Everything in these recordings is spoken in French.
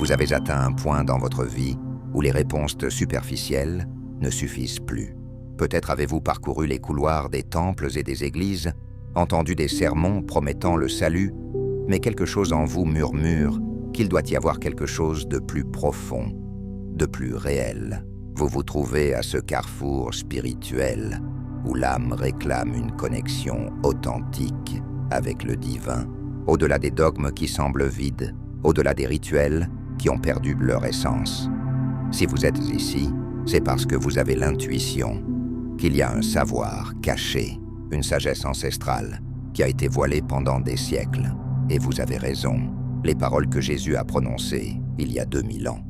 Vous avez atteint un point dans votre vie où les réponses superficielles ne suffisent plus. Peut-être avez-vous parcouru les couloirs des temples et des églises, entendu des sermons promettant le salut, mais quelque chose en vous murmure qu'il doit y avoir quelque chose de plus profond, de plus réel. Vous vous trouvez à ce carrefour spirituel où l'âme réclame une connexion authentique avec le divin, au-delà des dogmes qui semblent vides, au-delà des rituels qui ont perdu leur essence. Si vous êtes ici, c'est parce que vous avez l'intuition qu'il y a un savoir caché, une sagesse ancestrale qui a été voilée pendant des siècles. Et vous avez raison, les paroles que Jésus a prononcées il y a 2000 ans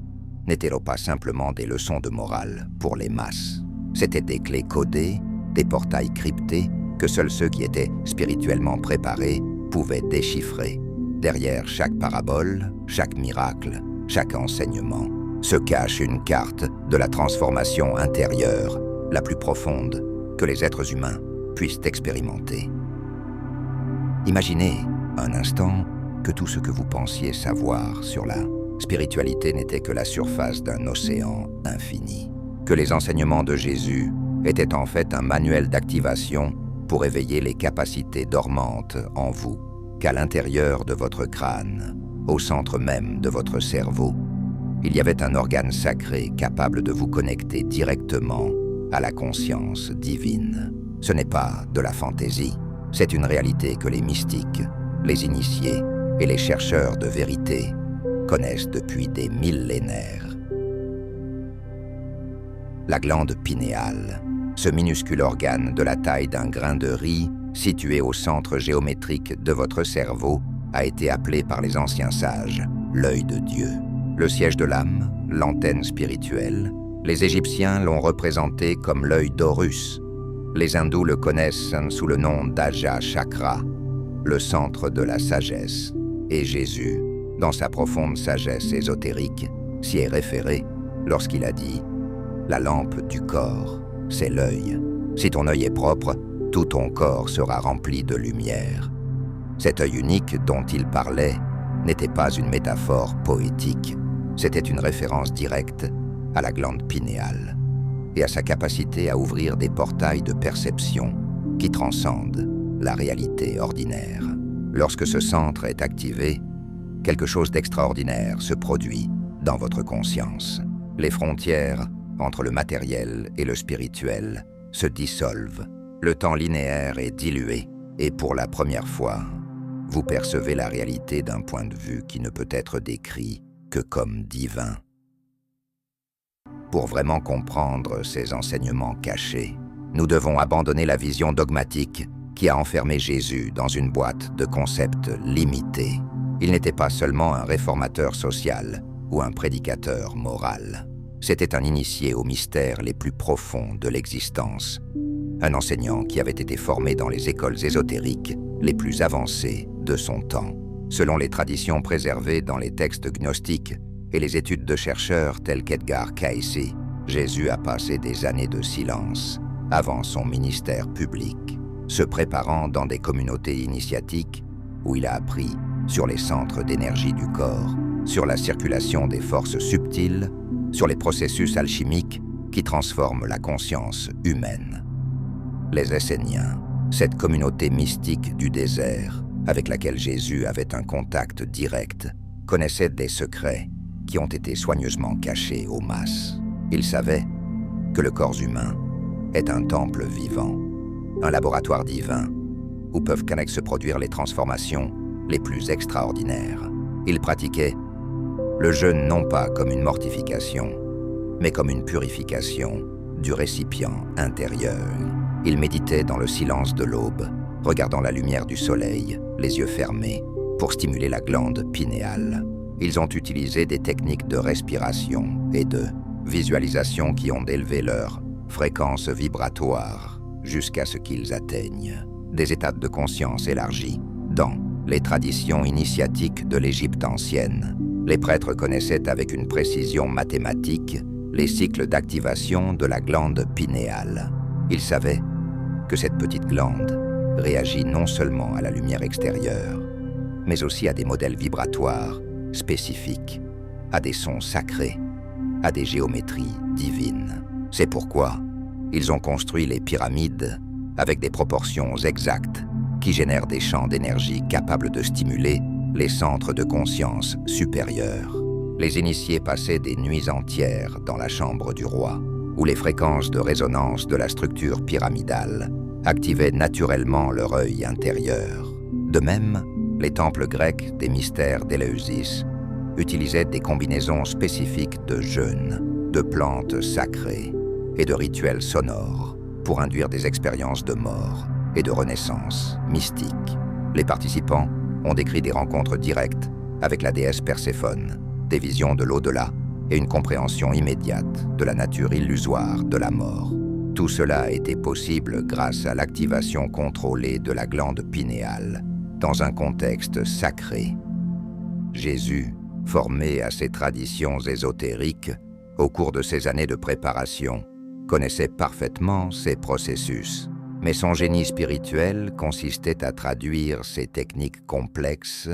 n'étaient pas simplement des leçons de morale pour les masses. C'étaient des clés codées, des portails cryptés que seuls ceux qui étaient spirituellement préparés pouvaient déchiffrer. Derrière chaque parabole, chaque miracle, chaque enseignement, se cache une carte de la transformation intérieure la plus profonde que les êtres humains puissent expérimenter. Imaginez un instant que tout ce que vous pensiez savoir sur la spiritualité n'était que la surface d'un océan infini, que les enseignements de Jésus étaient en fait un manuel d'activation pour éveiller les capacités dormantes en vous, qu'à l'intérieur de votre crâne, au centre même de votre cerveau, il y avait un organe sacré capable de vous connecter directement à la conscience divine. Ce n'est pas de la fantaisie, c'est une réalité que les mystiques, les initiés et les chercheurs de vérité connaissent depuis des millénaires. La glande pinéale, ce minuscule organe de la taille d'un grain de riz situé au centre géométrique de votre cerveau, a été appelé par les anciens sages l'œil de Dieu. Le siège de l'âme, l'antenne spirituelle, les Égyptiens l'ont représenté comme l'œil d'Horus. Les hindous le connaissent sous le nom d'Aja Chakra, le centre de la sagesse. Et Jésus, dans sa profonde sagesse ésotérique, s'y est référé lorsqu'il a dit « La lampe du corps, c'est l'œil. Si ton œil est propre, tout ton corps sera rempli de lumière. » Cet œil unique dont il parlait n'était pas une métaphore poétique, c'était une référence directe à la glande pinéale et à sa capacité à ouvrir des portails de perception qui transcendent la réalité ordinaire. Lorsque ce centre est activé, quelque chose d'extraordinaire se produit dans votre conscience. Les frontières entre le matériel et le spirituel se dissolvent. Le temps linéaire est dilué et pour la première fois, vous percevez la réalité d'un point de vue qui ne peut être décrit que comme divin. Pour vraiment comprendre ces enseignements cachés, nous devons abandonner la vision dogmatique qui a enfermé Jésus dans une boîte de concepts limités. Il n'était pas seulement un réformateur social ou un prédicateur moral. C'était un initié aux mystères les plus profonds de l'existence, un enseignant qui avait été formé dans les écoles ésotériques les plus avancées de son temps. Selon les traditions préservées dans les textes gnostiques et les études de chercheurs tels qu'Edgar Cayce, Jésus a passé des années de silence avant son ministère public, se préparant dans des communautés initiatiques où il a appris sur les centres d'énergie du corps, sur la circulation des forces subtiles, sur les processus alchimiques qui transforment la conscience humaine. Les Esséniens, cette communauté mystique du désert avec laquelle Jésus avait un contact direct, connaissaient des secrets qui ont été soigneusement cachés aux masses. Ils savaient que le corps humain est un temple vivant, un laboratoire divin où peuvent se produire les transformations les plus extraordinaires. Ils pratiquaient le jeûne non pas comme une mortification, mais comme une purification du récipient intérieur. Ils méditaient dans le silence de l'aube, regardant la lumière du soleil, les yeux fermés, pour stimuler la glande pinéale. Ils ont utilisé des techniques de respiration et de visualisation qui ont élevé leur fréquence vibratoire jusqu'à ce qu'ils atteignent des états de conscience élargis. Dans les traditions initiatiques de l'Égypte ancienne, les prêtres connaissaient avec une précision mathématique les cycles d'activation de la glande pinéale. Ils savaient que cette petite glande réagit non seulement à la lumière extérieure, mais aussi à des modèles vibratoires spécifiques, à des sons sacrés, à des géométries divines. C'est pourquoi ils ont construit les pyramides avec des proportions exactes qui génèrent des champs d'énergie capables de stimuler les centres de conscience supérieurs. Les initiés passaient des nuits entières dans la chambre du roi, où les fréquences de résonance de la structure pyramidale activaient naturellement leur œil intérieur. De même, les temples grecs des mystères d'Éleusis utilisaient des combinaisons spécifiques de jeûnes, de plantes sacrées et de rituels sonores pour induire des expériences de mort et de renaissance mystique. Les participants ont décrit des rencontres directes avec la déesse Perséphone, des visions de l'au-delà et une compréhension immédiate de la nature illusoire de la mort. Tout cela a été possible grâce à l'activation contrôlée de la glande pinéale dans un contexte sacré. Jésus, formé à ces traditions ésotériques, au cours de ses années de préparation, connaissait parfaitement ces processus. Mais son génie spirituel consistait à traduire ces techniques complexes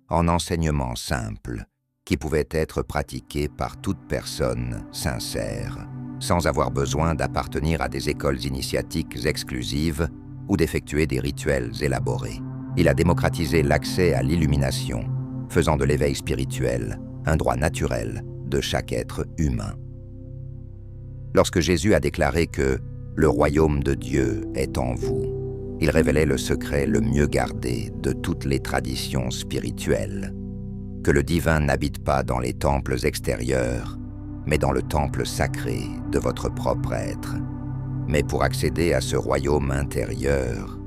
en enseignements simples qui pouvaient être pratiqués par toute personne sincère, sans avoir besoin d'appartenir à des écoles initiatiques exclusives ou d'effectuer des rituels élaborés. Il a démocratisé l'accès à l'illumination, faisant de l'éveil spirituel un droit naturel de chaque être humain. Lorsque Jésus a déclaré que « le royaume de Dieu est en vous », il révélait le secret le mieux gardé de toutes les traditions spirituelles, que le divin n'habite pas dans les temples extérieurs, mais dans le temple sacré de votre propre être. Mais pour accéder à ce royaume intérieur,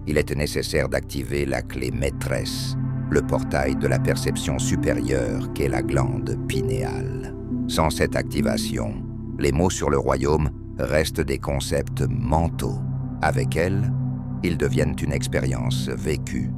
il était nécessaire d'activer la clé maîtresse, le portail de la perception supérieure qu'est la glande pinéale. Sans cette activation, les mots sur le royaume restent des concepts mentaux. Avec elle, ils deviennent une expérience vécue.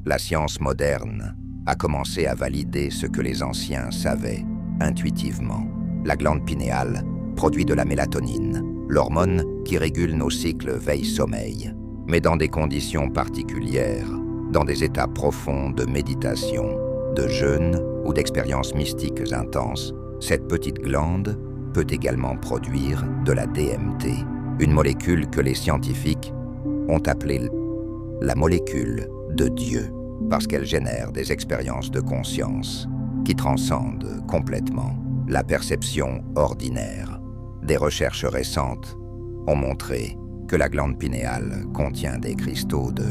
La science moderne a commencé à valider ce que les anciens savaient intuitivement. La glande pinéale produit de la mélatonine, l'hormone qui régule nos cycles veille-sommeil, mais dans des conditions particulières, dans des états profonds de méditation, de jeûne ou d'expériences mystiques intenses, cette petite glande peut également produire de la DMT, une molécule que les scientifiques ont appelée la molécule de Dieu, parce qu'elle génère des expériences de conscience qui transcendent complètement la perception ordinaire. Des recherches récentes ont montré que la glande pinéale contient des cristaux de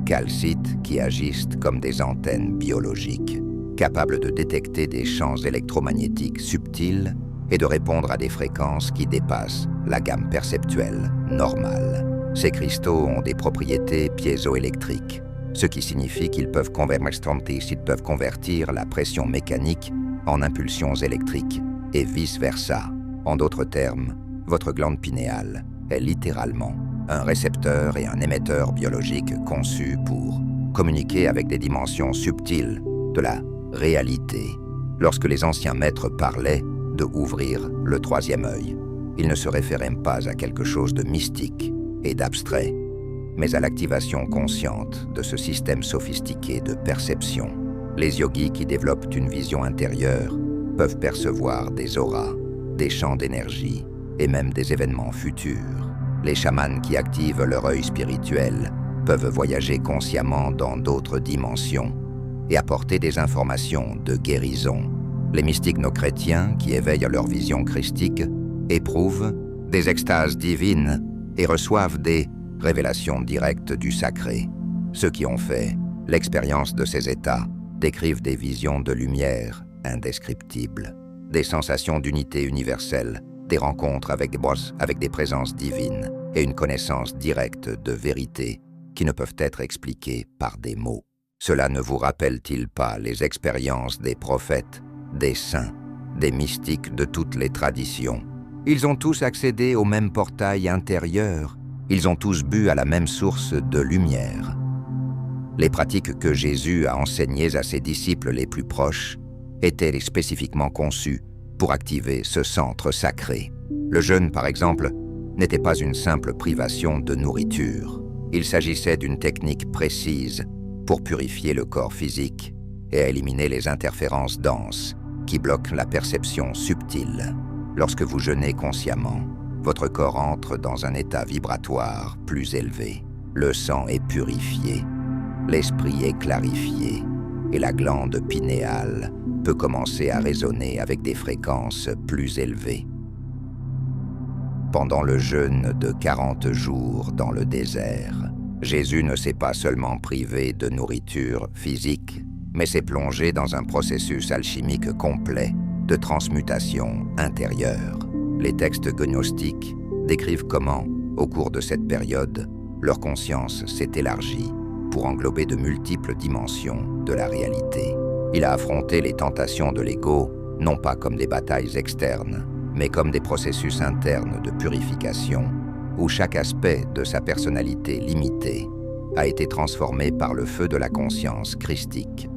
calcite qui agissent comme des antennes biologiques, capables de détecter des champs électromagnétiques subtils et de répondre à des fréquences qui dépassent la gamme perceptuelle normale. Ces cristaux ont des propriétés piézoélectriques, ce qui signifie qu'ils peuvent convertir la pression mécanique en impulsions électriques et vice-versa. En d'autres termes, votre glande pinéale est littéralement un récepteur et un émetteur biologique conçus pour communiquer avec des dimensions subtiles de la réalité. Lorsque les anciens maîtres parlaient de ouvrir le troisième œil, ils ne se référaient pas à quelque chose de mystique et d'abstrait, mais à l'activation consciente de ce système sophistiqué de perception. Les yogis qui développent une vision intérieure peuvent percevoir des auras, des champs d'énergie et même des événements futurs. Les chamans qui activent leur œil spirituel peuvent voyager consciemment dans d'autres dimensions et apporter des informations de guérison. Les mystiques no chrétiens qui éveillent leur vision christique éprouvent des extases divines et reçoivent des révélations directes du sacré. Ceux qui ont fait l'expérience de ces états décrivent des visions de lumière indescriptibles, des sensations d'unité universelle, des rencontres avec des présences divines et une connaissance directe de vérité qui ne peuvent être expliquées par des mots. Cela ne vous rappelle-t-il pas les expériences des prophètes, des saints, des mystiques de toutes les traditions? Ils ont tous accédé au même portail intérieur, ils ont tous bu à la même source de lumière. Les pratiques que Jésus a enseignées à ses disciples les plus proches étaient spécifiquement conçues pour activer ce centre sacré. Le jeûne, par exemple, n'était pas une simple privation de nourriture. Il s'agissait d'une technique précise pour purifier le corps physique et à éliminer les interférences denses qui bloquent la perception subtile. Lorsque vous jeûnez consciemment, votre corps entre dans un état vibratoire plus élevé. Le sang est purifié, l'esprit est clarifié et la glande pinéale peut commencer à résonner avec des fréquences plus élevées. Pendant le jeûne de 40 jours dans le désert, Jésus ne s'est pas seulement privé de nourriture physique, mais s'est plongé dans un processus alchimique complet de transmutation intérieure. Les textes gnostiques décrivent comment, au cours de cette période, leur conscience s'est élargie pour englober de multiples dimensions de la réalité. Il a affronté les tentations de l'ego, non pas comme des batailles externes, mais comme des processus internes de purification, où chaque aspect de sa personnalité limitée a été transformé par le feu de la conscience christique.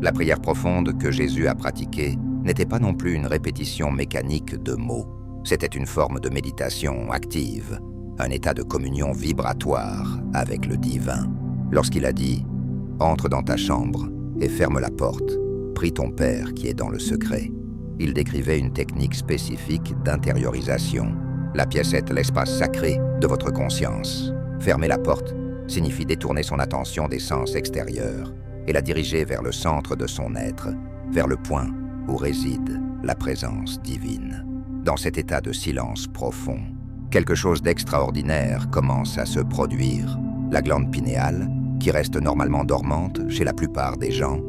La prière profonde que Jésus a pratiquée n'était pas non plus une répétition mécanique de mots. C'était une forme de méditation active, un état de communion vibratoire avec le divin. Lorsqu'il a dit « Entre dans ta chambre et ferme la porte, prie ton Père qui est dans le secret », il décrivait une technique spécifique d'intériorisation. La pièce est l'espace sacré de votre conscience. Fermer la porte signifie détourner son attention des sens extérieurs et la diriger vers le centre de son être, vers le point où réside la présence divine. Dans cet état de silence profond, quelque chose d'extraordinaire commence à se produire. La glande pinéale, qui reste normalement dormante chez la plupart des gens,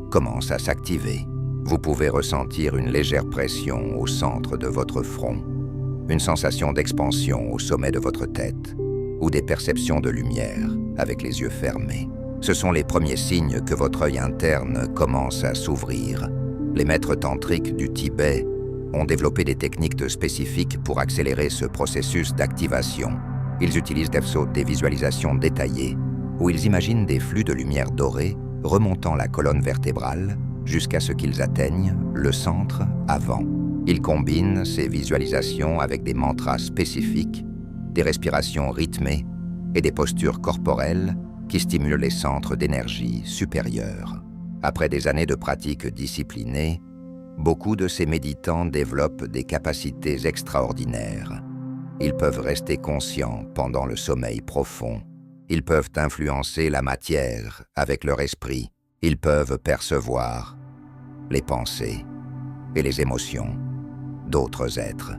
commence à s'activer. Vous pouvez ressentir une légère pression au centre de votre front, une sensation d'expansion au sommet de votre tête, ou des perceptions de lumière avec les yeux fermés. Ce sont les premiers signes que votre œil interne commence à s'ouvrir. Les maîtres tantriques du Tibet ont développé des techniques spécifiques pour accélérer ce processus d'activation. Ils utilisent des visualisations détaillées, où ils imaginent des flux de lumière dorée remontant la colonne vertébrale jusqu'à ce qu'ils atteignent le centre avant. Ils combinent ces visualisations avec des mantras spécifiques, des respirations rythmées et des postures corporelles qui stimulent les centres d'énergie supérieurs. Après des années de pratique disciplinée, beaucoup de ces méditants développent des capacités extraordinaires. Ils peuvent rester conscients pendant le sommeil profond. Ils peuvent influencer la matière avec leur esprit. Ils peuvent percevoir les pensées et les émotions d'autres êtres.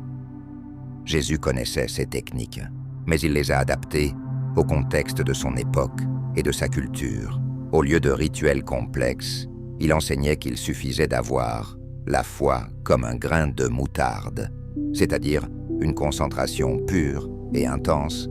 Jésus connaissait ces techniques, mais il les a adaptées au contexte de son époque et de sa culture. Au lieu de rituels complexes, il enseignait qu'il suffisait d'avoir la foi comme un grain de moutarde, c'est-à-dire une concentration pure et intense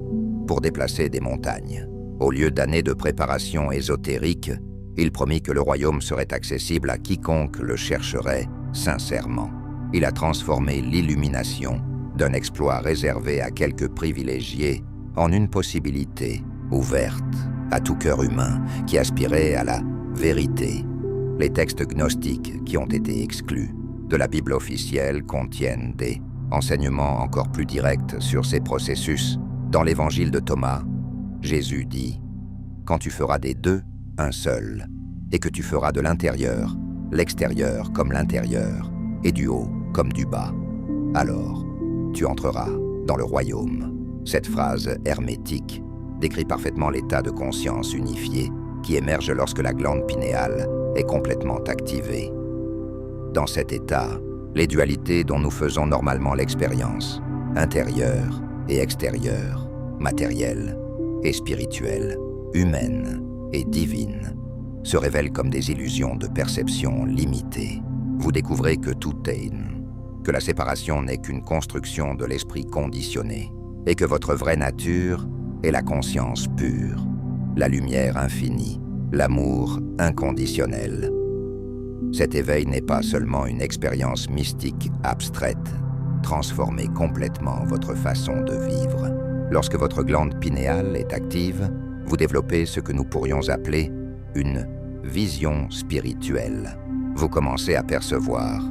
pour déplacer des montagnes. Au lieu d'années de préparation ésotérique, il promit que le royaume serait accessible à quiconque le chercherait sincèrement. Il a transformé l'illumination d'un exploit réservé à quelques privilégiés en une possibilité ouverte à tout cœur humain qui aspirait à la vérité. Les textes gnostiques qui ont été exclus de la Bible officielle contiennent des enseignements encore plus directs sur ces processus. Dans l'évangile de Thomas, Jésus dit « Quand tu feras des deux un seul, et que tu feras de l'intérieur l'extérieur comme l'intérieur, et du haut comme du bas, alors tu entreras dans le royaume. » Cette phrase hermétique décrit parfaitement l'état de conscience unifié qui émerge lorsque la glande pinéale est complètement activée. Dans cet état, les dualités dont nous faisons normalement l'expérience, intérieure et extérieure, matérielle et spirituelle, humaine et divine, se révèlent comme des illusions de perception limitée. Vous découvrez que tout est, que la séparation n'est qu'une construction de l'esprit conditionné, et que votre vraie nature est la conscience pure, la lumière infinie, l'amour inconditionnel. Cet éveil n'est pas seulement une expérience mystique abstraite, transformez complètement votre façon de vivre. Lorsque votre glande pinéale est active, vous développez ce que nous pourrions appeler une vision spirituelle. Vous commencez à percevoir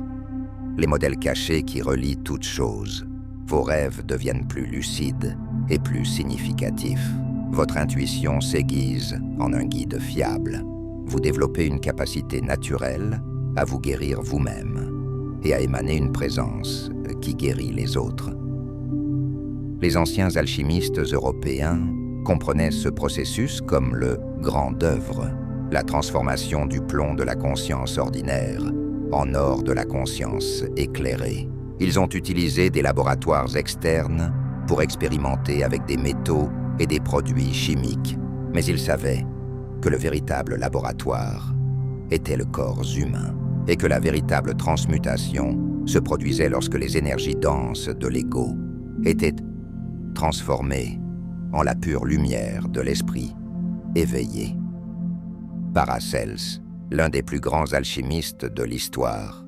les modèles cachés qui relient toutes choses. Vos rêves deviennent plus lucides et plus significatifs. Votre intuition s'aiguise en un guide fiable. vous développez une capacité naturelle à vous guérir vous-même et à émaner une présence qui guérit les autres. Les anciens alchimistes européens comprenaient ce processus comme le grand œuvre, la transformation du plomb de la conscience ordinaire en or de la conscience éclairée. Ils ont utilisé des laboratoires externes pour expérimenter avec des métaux et des produits chimiques, mais ils savaient que le véritable laboratoire était le corps humain et que la véritable transmutation se produisait lorsque les énergies denses de l'ego étaient transformées en la pure lumière de l'esprit éveillé. Paracelse, l'un des plus grands alchimistes de l'histoire,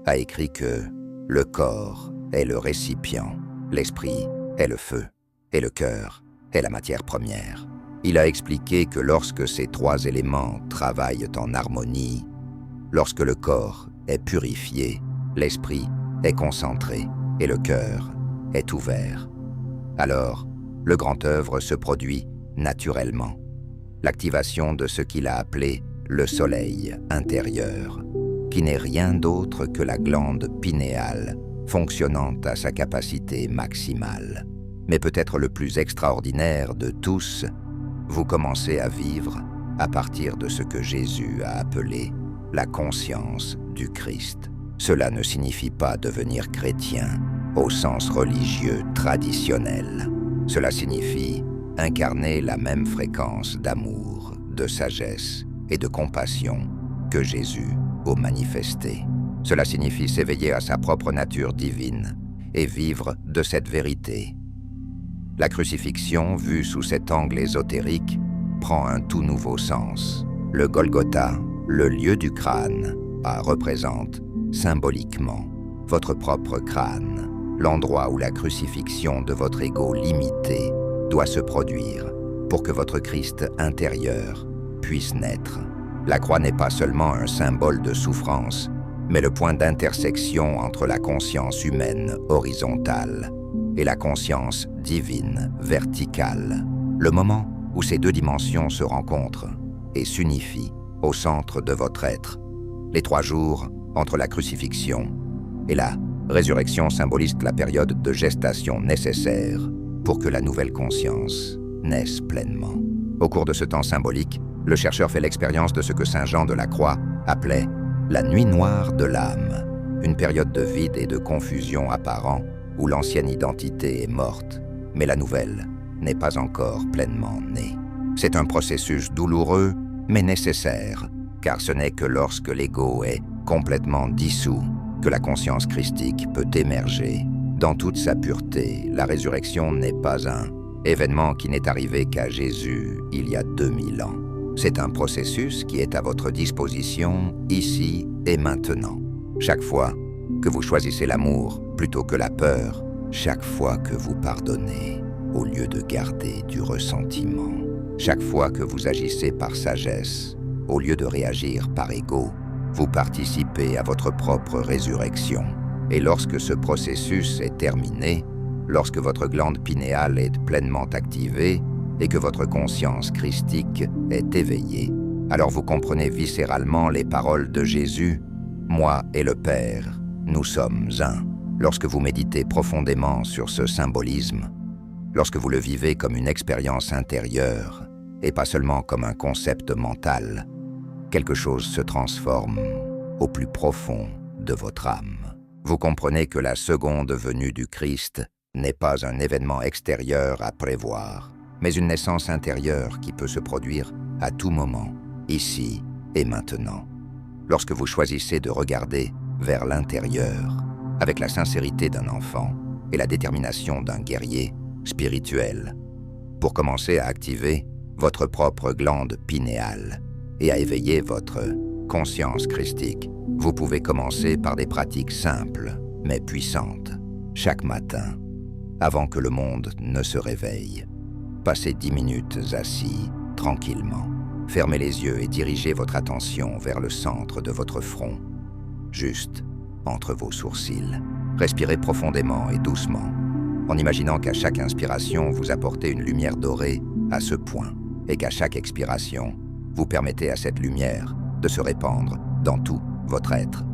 a écrit que le corps est le récipient, l'esprit est le feu et le cœur est la matière première. Il a expliqué que lorsque ces trois éléments travaillent en harmonie, lorsque le corps est purifié, l'esprit est concentré et le cœur est ouvert, alors le grand œuvre se produit naturellement. L'activation de ce qu'il a appelé le soleil intérieur, qui n'est rien d'autre que la glande pinéale fonctionnant à sa capacité maximale. Mais peut-être le plus extraordinaire de tous, vous commencez à vivre à partir de ce que Jésus a appelé la conscience du Christ. Cela ne signifie pas devenir chrétien au sens religieux traditionnel. Cela signifie incarner la même fréquence d'amour, de sagesse et de compassion que Jésus a manifesté. Cela signifie s'éveiller à sa propre nature divine et vivre de cette vérité. La crucifixion, vue sous cet angle ésotérique, prend un tout nouveau sens. Le Golgotha, le lieu du crâne, représente symboliquement votre propre crâne, l'endroit où la crucifixion de votre ego limité doit se produire pour que votre Christ intérieur puisse naître. La croix n'est pas seulement un symbole de souffrance, mais le point d'intersection entre la conscience humaine horizontale et la conscience divine verticale. Le moment où ces deux dimensions se rencontrent et s'unifient au centre de votre être. Les 3 jours entre la crucifixion et la résurrection symbolisent la période de gestation nécessaire pour que la nouvelle conscience naisse pleinement. Au cours de ce temps symbolique, le chercheur fait l'expérience de ce que saint Jean de la Croix appelait la nuit noire de l'âme, une période de vide et de confusion apparent où l'ancienne identité est morte, mais la nouvelle n'est pas encore pleinement née. C'est un processus douloureux, mais nécessaire, car ce n'est que lorsque l'ego est complètement dissous que la conscience christique peut émerger. Dans toute sa pureté, la résurrection n'est pas un événement qui n'est arrivé qu'à Jésus il y a 2000 ans. C'est un processus qui est à votre disposition ici et maintenant. Chaque fois que vous choisissez l'amour plutôt que la peur, chaque fois que vous pardonnez au lieu de garder du ressentiment, chaque fois que vous agissez par sagesse au lieu de réagir par ego, vous participez à votre propre résurrection. Et lorsque ce processus est terminé, lorsque votre glande pinéale est pleinement activée et que votre conscience christique est éveillée, alors vous comprenez viscéralement les paroles de Jésus « Moi et le Père, nous sommes un ». Lorsque vous méditez profondément sur ce symbolisme, lorsque vous le vivez comme une expérience intérieure et pas seulement comme un concept mental, quelque chose se transforme au plus profond de votre âme. Vous comprenez que la seconde venue du Christ n'est pas un événement extérieur à prévoir, mais une naissance intérieure qui peut se produire à tout moment, ici et maintenant. Lorsque vous choisissez de regarder vers l'intérieur, avec la sincérité d'un enfant et la détermination d'un guerrier spirituel, pour commencer à activer votre propre glande pinéale et à éveiller votre conscience christique, vous pouvez commencer par des pratiques simples mais puissantes. Chaque matin, avant que le monde ne se réveille, passez 10 minutes assis, tranquillement. Fermez les yeux et dirigez votre attention vers le centre de votre front, juste entre vos sourcils. Respirez profondément et doucement, en imaginant qu'à chaque inspiration, vous apportez une lumière dorée à ce point, et qu'à chaque expiration, vous permettez à cette lumière de se répandre dans tout votre être.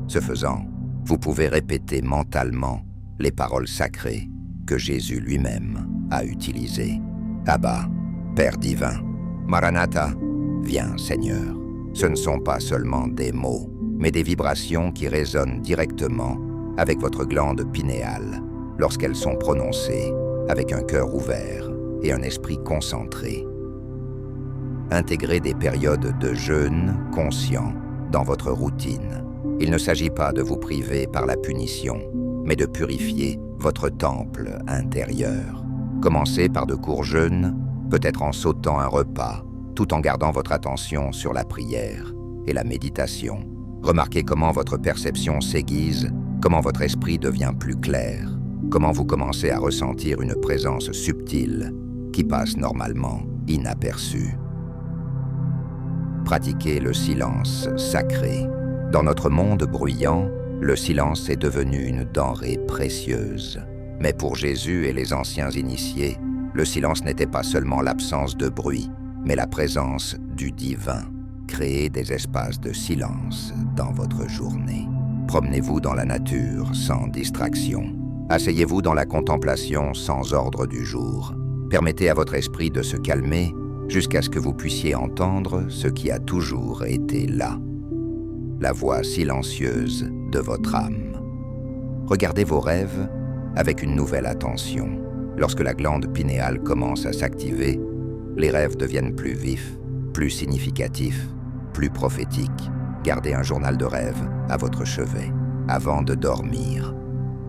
Ce faisant, vous pouvez répéter mentalement les paroles sacrées que Jésus lui-même a utilisées. Abba, Père divin, Maranatha, viens Seigneur. Ce ne sont pas seulement des mots, mais des vibrations qui résonnent directement avec votre glande pinéale lorsqu'elles sont prononcées avec un cœur ouvert et un esprit concentré. Intégrez des périodes de jeûne conscient dans votre routine. Il ne s'agit pas de vous priver par la punition, mais de purifier votre temple intérieur. Commencez par de courts jeûnes, peut-être en sautant un repas, tout en gardant votre attention sur la prière et la méditation. Remarquez comment votre perception s'aiguise, comment votre esprit devient plus clair, comment vous commencez à ressentir une présence subtile qui passe normalement inaperçue. Pratiquez le silence sacré. Dans notre monde bruyant, le silence est devenu une denrée précieuse. Mais pour Jésus et les anciens initiés, le silence n'était pas seulement l'absence de bruit, mais la présence du divin. Créez des espaces de silence dans votre journée. Promenez-vous dans la nature sans distraction. Asseyez-vous dans la contemplation sans ordre du jour. Permettez à votre esprit de se calmer jusqu'à ce que vous puissiez entendre ce qui a toujours été là. La voix silencieuse de votre âme. Regardez vos rêves avec une nouvelle attention. Lorsque la glande pinéale commence à s'activer, les rêves deviennent plus vifs, plus significatifs, plus prophétiques. Gardez un journal de rêves à votre chevet. Avant de dormir,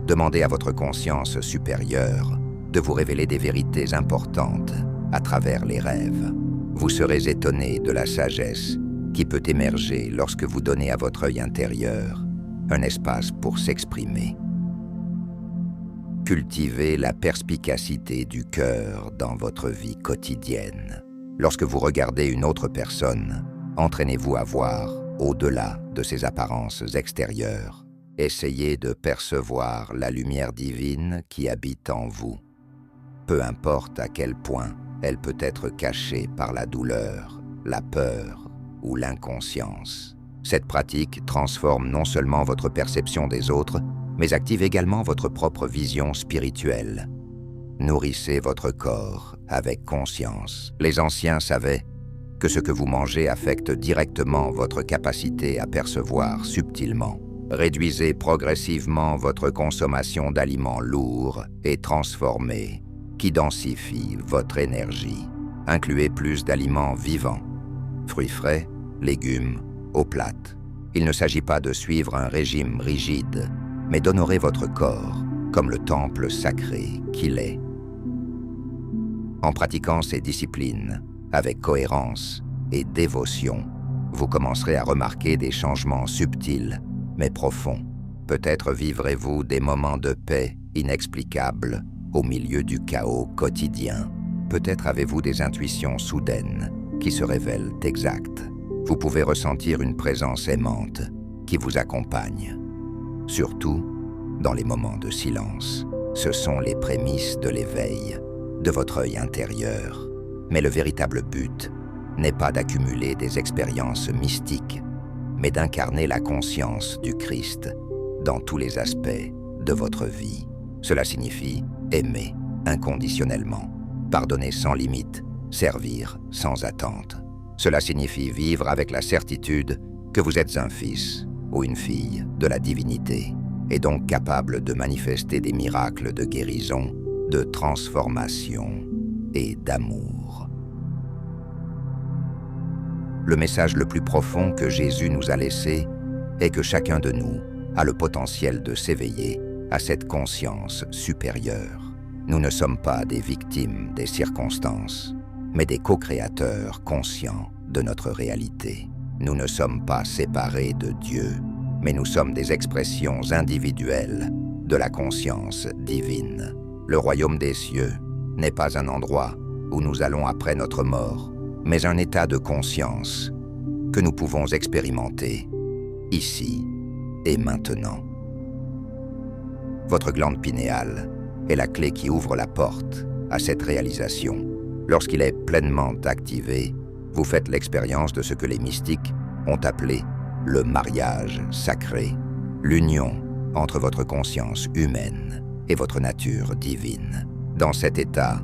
demandez à votre conscience supérieure de vous révéler des vérités importantes à travers les rêves. Vous serez étonné de la sagesse qui peut émerger lorsque vous donnez à votre œil intérieur un espace pour s'exprimer. Cultivez la perspicacité du cœur dans votre vie quotidienne. Lorsque vous regardez une autre personne, entraînez-vous à voir au-delà de ses apparences extérieures. Essayez de percevoir la lumière divine qui habite en vous. Peu importe à quel point elle peut être cachée par la douleur, la peur ou l'inconscience. Cette pratique transforme non seulement votre perception des autres, mais active également votre propre vision spirituelle. Nourrissez votre corps avec conscience. Les anciens savaient que ce que vous mangez affecte directement votre capacité à percevoir subtilement. Réduisez progressivement votre consommation d'aliments lourds et transformés qui densifient votre énergie. Incluez plus d'aliments vivants, fruits frais, légumes, eau plate. Il ne s'agit pas de suivre un régime rigide, mais d'honorer votre corps comme le temple sacré qu'il est. En pratiquant ces disciplines avec cohérence et dévotion, vous commencerez à remarquer des changements subtils mais profonds. Peut-être vivrez-vous des moments de paix inexplicables au milieu du chaos quotidien. Peut-être avez-vous des intuitions soudaines qui se révèlent exactes. Vous pouvez ressentir une présence aimante qui vous accompagne. Surtout dans les moments de silence. Ce sont les prémices de l'éveil, de votre œil intérieur. Mais le véritable but n'est pas d'accumuler des expériences mystiques, mais d'incarner la conscience du Christ dans tous les aspects de votre vie. Cela signifie aimer inconditionnellement, pardonner sans limite, servir sans attente. Cela signifie vivre avec la certitude que vous êtes un fils ou une fille de la divinité, et donc capable de manifester des miracles de guérison, de transformation et d'amour. Le message le plus profond que Jésus nous a laissé est que chacun de nous a le potentiel de s'éveiller à cette conscience supérieure. Nous ne sommes pas des victimes des circonstances, mais des co-créateurs conscients de notre réalité. Nous ne sommes pas séparés de Dieu, mais nous sommes des expressions individuelles de la conscience divine. Le royaume des cieux n'est pas un endroit où nous allons après notre mort, mais un état de conscience que nous pouvons expérimenter ici et maintenant. Votre glande pinéale est la clé qui ouvre la porte à cette réalisation. Lorsqu'il est pleinement activé, Vous faites l'expérience de ce que les mystiques ont appelé le mariage sacré, l'union entre votre conscience humaine et votre nature divine. Dans cet état,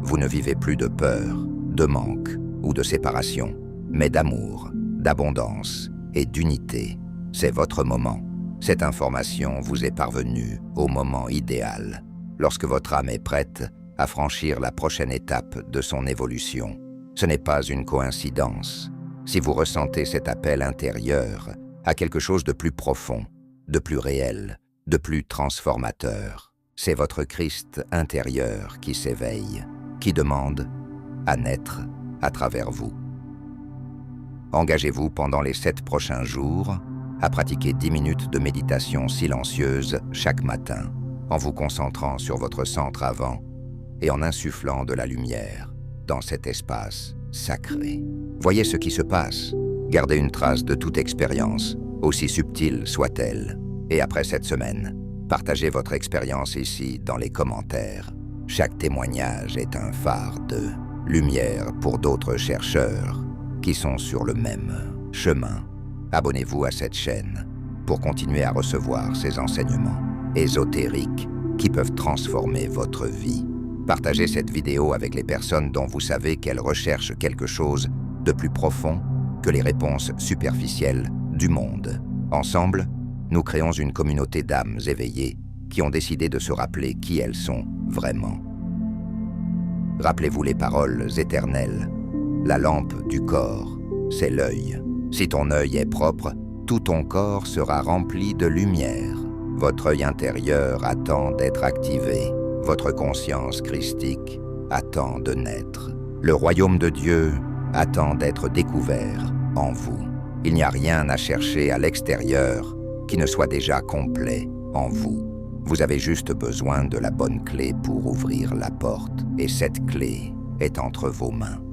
vous ne vivez plus de peur, de manque ou de séparation, mais d'amour, d'abondance et d'unité. C'est votre moment. Cette information vous est parvenue au moment idéal, lorsque votre âme est prête à franchir la prochaine étape de son évolution. Ce n'est pas une coïncidence. Si vous ressentez cet appel intérieur à quelque chose de plus profond, de plus réel, de plus transformateur, c'est votre Christ intérieur qui s'éveille, qui demande à naître à travers vous. Engagez-vous pendant les 7 prochains jours à pratiquer 10 minutes de méditation silencieuse chaque matin, en vous concentrant sur votre centre avant et en insufflant de la lumière dans cet espace sacré. Voyez ce qui se passe. Gardez une trace de toute expérience, aussi subtile soit-elle. Et après cette semaine, partagez votre expérience ici dans les commentaires. Chaque témoignage est un phare de lumière pour d'autres chercheurs qui sont sur le même chemin. Abonnez-vous à cette chaîne pour continuer à recevoir ces enseignements ésotériques qui peuvent transformer votre vie. Partagez cette vidéo avec les personnes dont vous savez qu'elles recherchent quelque chose de plus profond que les réponses superficielles du monde. Ensemble, nous créons une communauté d'âmes éveillées qui ont décidé de se rappeler qui elles sont vraiment. Rappelez-vous les paroles éternelles. La lampe du corps, c'est l'œil. Si ton œil est propre, tout ton corps sera rempli de lumière. Votre œil intérieur attend d'être activé. Votre conscience christique attend de naître. Le royaume de Dieu attend d'être découvert en vous. Il n'y a rien à chercher à l'extérieur qui ne soit déjà complet en vous. Vous avez juste besoin de la bonne clé pour ouvrir la porte, et cette clé est entre vos mains.